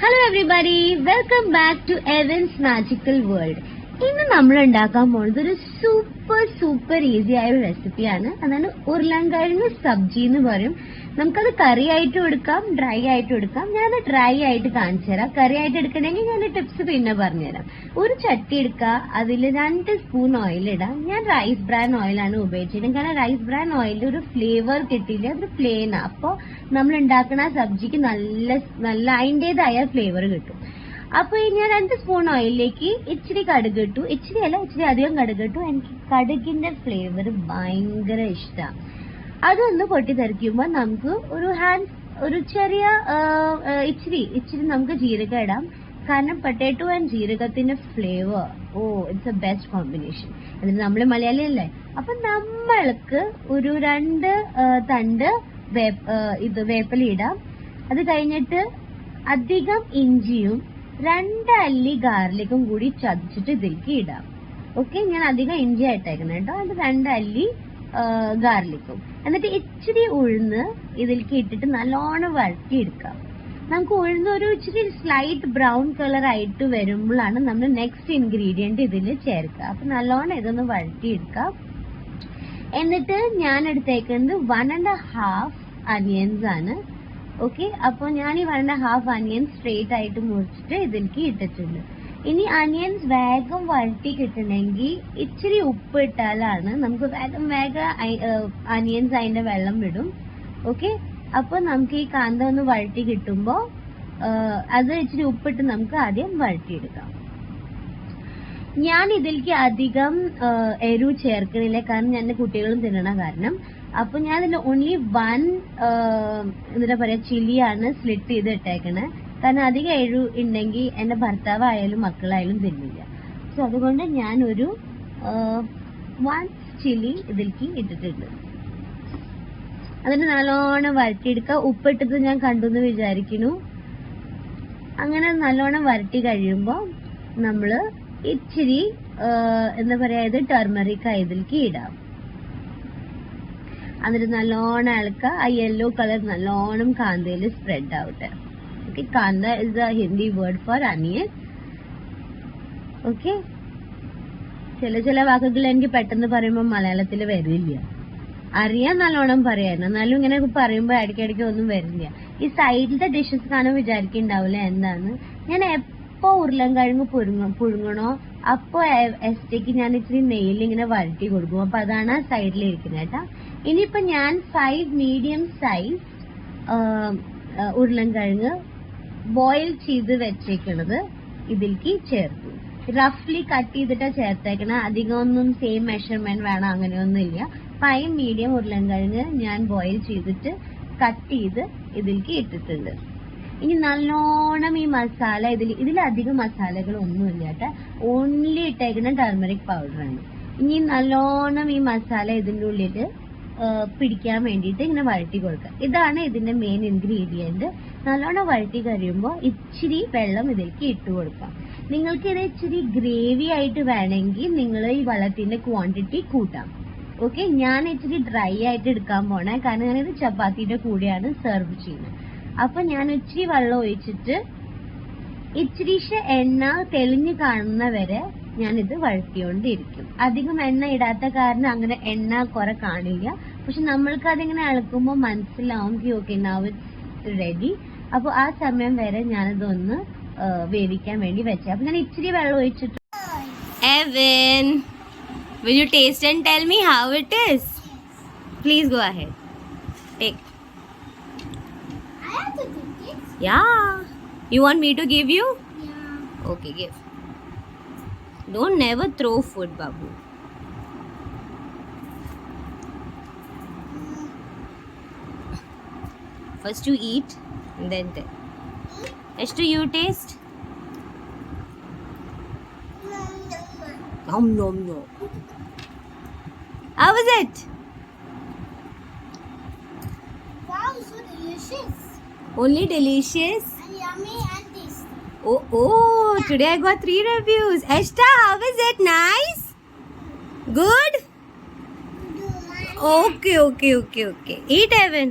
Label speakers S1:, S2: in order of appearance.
S1: Hello everybody, welcome back to Evan's magical world. ഇന്ന് നമ്മൾ ഉണ്ടാക്കാൻ പോകുന്നത് ഒരു സൂപ്പർ ഈസി ആയ ഒരു റെസിപ്പിയാണ്. അതാണ് ഉരുളൻകിഴങ്ങ് സബ്ജി എന്ന് പറയും. നമുക്കത് കറി ആയിട്ടും എടുക്കാം, ഡ്രൈ ആയിട്ടും എടുക്കാം. ഞാനത് ഡ്രൈ ആയിട്ട് കാണിച്ചു തരാം. കറി ആയിട്ട് എടുക്കണമെങ്കിൽ ഞാൻ ടിപ്സ് പിന്നെ പറഞ്ഞുതരാം. ഒരു ചട്ടി എടുക്കുക, അതിൽ 2 സ്പൂൺ ഓയിൽ ഇടാം. ഞാൻ റൈസ് ബ്രാൻ ഓയിലാണ് ഉപയോഗിച്ചിരുന്നത്. കാരണം റൈസ് ബ്രാൻ ഓയിലിൽ ഒരു ഫ്ലേവർ കിട്ടില്ല, അത് പ്ലെയിനാണ്. അപ്പോൾ നമ്മൾ ഉണ്ടാക്കുന്ന സബ്ജിക്ക് നല്ല അതിൻ്റെതായ ഫ്ലേവർ കിട്ടും. അപ്പൊ ഞാൻ 2 സ്പൂൺ ഓയിലിലേക്ക് ഇച്ചിരി കടുക് ഇട്ടു. ഇച്ചിരി അധികം കടുക് ഇട്ടു. എനിക്ക് കടുകിന്റെ ഫ്ലേവർ ഭയങ്കര ഇഷ്ടമാണ്. അതൊന്ന് പൊട്ടിത്തെറിക്കുമ്പോൾ നമുക്ക് ഒരു ചെറിയ ഇച്ചിരി നമുക്ക് ജീരകം ഇടാം. കാരണം പൊട്ടാറ്റോ ആൻഡ് ജീരകത്തിന്റെ flavour, it's a best combination. എന്നിട്ട് നമ്മൾ മലയാളി അല്ലേ, അപ്പൊ നമ്മൾക്ക് ഒരു 2 തണ്ട് വേപ്പില ഇടാം. അത് കഴിഞ്ഞിട്ട് അധികം ഇഞ്ചിയും 2 അല്ലി ഗാർലിക്കും കൂടി ചതച്ചിട്ട് ഇതിലേക്ക് ഇടാം. ഓക്കെ, ഞാൻ അധികം ഇഞ്ചി ആയിട്ടേക്കണം കേട്ടോ. അത് 2 അല്ലി ഗാർലിക്കും. എന്നിട്ട് ഇച്ചിരി ഉഴുന്ന് ഇതിലേക്ക് ഇട്ടിട്ട് നല്ലോണം വഴറ്റിയെടുക്കാം. നമുക്ക് ഉഴുന്ന് ഒരു ഇച്ചിരി സ്ലൈറ്റ് ബ്രൗൺ കളർ ആയിട്ട് വരുമ്പോഴാണ് നമ്മൾ നെക്സ്റ്റ് ഇൻഗ്രീഡിയന്റ് ഇതിൽ ചേർക്കുക. അപ്പൊ നല്ലോണം ഇതൊന്ന് വഴറ്റിയെടുക്കാം. എന്നിട്ട് ഞാൻ എടുത്തേക്കുന്നത് 1.5 അനിയൻസ് ആണ്. ഓക്കെ, അപ്പോൾ ഞാൻ ഈ 1.5 അനിയൻസ് സ്ട്രേറ്റ് ആയിട്ട് മുറിച്ചിട്ട് ഇതിലേക്ക് ഇട്ടിട്ടുണ്ട്. ഇനി അനിയൻസ് വേഗം വഴറ്റി കിട്ടണമെങ്കിൽ ഇച്ചിരി ഉപ്പ് ഇട്ടാലാണ് നമുക്ക് വേഗം അനിയൻസ് അതിന്റെ വെള്ളം വിടും. ഓക്കെ, അപ്പൊ നമുക്ക് ഈ കാന്ത ഒന്ന് വഴറ്റി കിട്ടുമ്പോ അത് ഇച്ചിരി ഉപ്പിട്ട് നമുക്ക് ആദ്യം വഴറ്റിയെടുക്കാം. ഞാൻ ഇതിലേക്ക് അധികം എരിവ് ചേർക്കണില്ല, കാരണം ഞാൻ കുട്ടികളും തിന്നണ കാരണം. അപ്പൊ ഞാൻ ഇതിൽ ഓൺലി 1 എന്താ പറയാ ചില്ലിയാണ് സ്ലിറ്റ് ചെയ്ത് ഇട്ടേക്കണേ. കാരണം അധികം എരിവ് ഉണ്ടെങ്കിൽ എന്റെ ഭർത്താവായാലും മക്കളായാലും തിന്നില്ല. സോ അതുകൊണ്ട് ഞാൻ ഒരു 1 ചില്ലി ഇതിലേക്ക് ഇട്ടിട്ടുണ്ട്. അതിന് നല്ലോണം വരട്ടിയെടുക്കുക. ഉപ്പിട്ടത് ഞാൻ കണ്ടു എന്ന് വിചാരിക്കുന്നു. അങ്ങനെ നല്ലോണം വരട്ടി കഴിയുമ്പോൾ നമ്മള് ഇച്ചിരി എന്താ പറയാ, ഇത് ടർമറിക് ഇതിലേക്ക് ഇടാം. എന്നിട്ട് നല്ലോണം ഇളക്കുക. ആ യെല്ലോ കളർ നല്ലോണം കാന്തയിൽ സ്പ്രെഡ് ആവട്ടെ. Okay, kantha is the Hindi word for അനിയൻ. ഓക്കെ, ചില വാക്കുകൾ എനിക്ക് പെട്ടെന്ന് പറയുമ്പോൾ മലയാളത്തിൽ വരില്ല. അറിയാൻ നല്ലോണം പറയായിരുന്നു, എന്നാലും ഇങ്ങനെ പറയുമ്പോൾ ഇടയ്ക്കിടയ്ക്ക് ഒന്നും വരില്ല. ഈ സൈഡിലത്തെ ഡിഷസ് കാണാൻ വിചാരിക്കുന്നുണ്ടാവില്ല എന്താണ്. ഞാൻ എപ്പോ ഉരുളൻകിഴങ്ങ് പുഴുങ്ങണോ അപ്പോ എസ്റ്റേക്ക് ഞാൻ ഇച്ചിരി നെയ്യിൽ ഇങ്ങനെ വഴറ്റി കൊടുക്കും. അപ്പൊ അതാണ് ആ സൈഡിൽ ഇരിക്കുന്നത് കേട്ടാ. ഇനിയിപ്പോ ഞാൻ 5 മീഡിയം സൈസ് ഉരുളൻകിഴങ്ങ് ബോയിൽ ചെയ്ത് വെച്ചേക്കണത് ഇതിലേക്ക് ചേർത്തു. റഫ്ലി കട്ട് ചെയ്തിട്ടാ ചേർത്തേക്കണ. അധികം ഒന്നും സെയിം മെഷർമെന്റ് വേണം അങ്ങനെയൊന്നും ഇല്ല. 5 മീഡിയം ഉരുളൻകിഴങ്ങ് ഞാൻ ബോയിൽ ചെയ്തിട്ട് കട്ട് ചെയ്ത് ഇതിലേക്ക് ഇട്ടിട്ടുണ്ട്. ഇനി നല്ലോണം ഈ മസാല ഇതിലധികം മസാലകൾ ഒന്നുമില്ല കേട്ടോ. ഓൺലി ഇട്ടേക്കുന്ന ടർമറിക് പൗഡറാണ്. ഇനി നല്ലോണം ഈ മസാല ഇതിൻ്റെ ഉള്ളിൽ പിടിക്കാൻ വേണ്ടിയിട്ട് ഇങ്ങനെ വഴറ്റി കൊടുക്കുക. ഇതാണ് ഇതിന്റെ മെയിൻ ഇൻഗ്രീഡിയന്റ്. നല്ലോണം വഴറ്റി കഴിയുമ്പോൾ ഇച്ചിരി വെള്ളം ഇതിലേക്ക് ഇട്ട് കൊടുക്കാം. നിങ്ങൾക്ക് ഇത് ഇച്ചിരി ഗ്രേവി ആയിട്ട് വേണമെങ്കിൽ നിങ്ങൾ ഈ വെള്ളത്തിന്റെ ക്വാണ്ടിറ്റി കൂട്ടാം. ഓക്കെ, ഞാൻ ഇച്ചിരി ഡ്രൈ ആയിട്ട് എടുക്കാൻ പോണേ, കാരണം ഞാനിത് ചപ്പാത്തിയുടെ കൂടെയാണ് സെർവ് ചെയ്യുന്നത്. അപ്പൊ ഞാൻ ഇച്ചിരി വെള്ളം ഒഴിച്ചിട്ട് ഇച്ചിരി എണ്ണ തെളിഞ്ഞു കാണുന്ന വരെ ഞാനിത് വഴറ്റിക്കൊണ്ടിരിക്കും. അധികം എണ്ണ ഇടാത്ത കാരണം അങ്ങനെ എണ്ണ കുറെ കാണില്ല. പക്ഷെ നമ്മൾക്ക് അതിങ്ങനെ ഇളക്കുമ്പോൾ മനസ്സിലാവും ഓക്കെ നൗ ഇറ്റ്സ് റെഡി. അപ്പൊ ആ സമയം വരെ ഞാനിതൊന്ന് വേവിക്കാൻ വേണ്ടി വെച്ച. അപ്പൊ ഞാൻ ഇച്ചിരി വെള്ളം ഒഴിച്ചിട്ട്. Evan, will you taste and tell me how it is? Please go ahead. Take.
S2: I have to take it.
S1: Yeah. You want me to give you?
S2: Yeah.
S1: Okay, give. Don't never throw food, Babu. First you eat and then tell. Ashtu, you taste? Nom nom nom. How was it?
S2: Wow, so delicious.
S1: Only delicious?
S2: And yummy and tasty.
S1: Oh, today I got 3 reviews. Ashta, how is it? Nice? Good?
S2: Do one.
S1: Okay. Eat, Evan.